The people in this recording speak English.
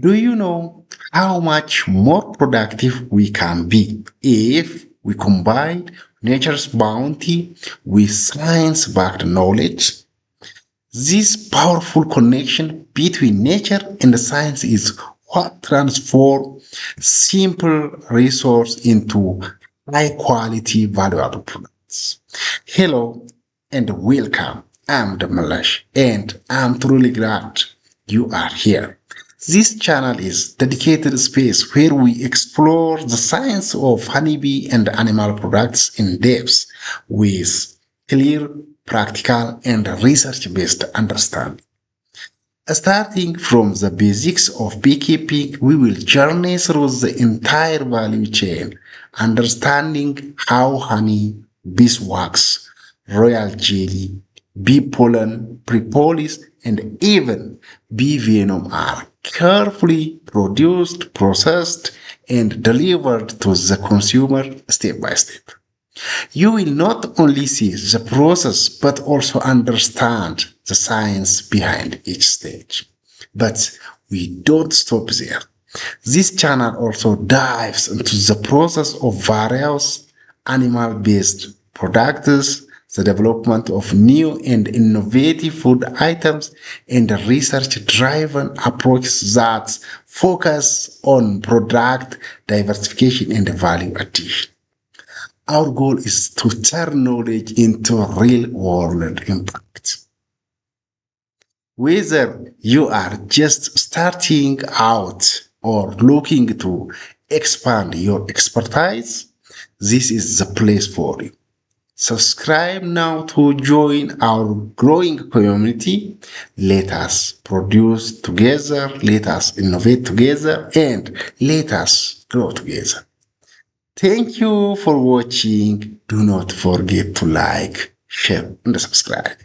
Do you know how much more productive we can be if we combine nature's bounty with science backed knowledge? This powerful connection between nature and science is what transforms simple resource into high quality valuable products. Hello and welcome. I'm the Malash and I'm truly glad you are here. This channel is dedicated space where we explore the science of honeybee and animal products in depth with clear, practical, and research-based understanding. Starting from the basics of beekeeping, we will journey through the entire value chain, understanding how honey, beeswax, royal jelly, bee pollen, propolis, and even bee venom are carefully produced, processed, and delivered to the consumer step by step. You will not only see the process but also understand the science behind each stage. But we don't stop there. This channel also dives into the process of various animal-based products, the development of new and innovative food items, and research-driven approaches that focus on product diversification and value addition. Our goal is to turn knowledge into real world impact. Whether you are just starting out or looking to expand your expertise, this is the place for you. Subscribe now to join our growing community. Let us produce together, let us innovate together, and let us grow together. Thank you for watching. Do not forget to like, share, and subscribe.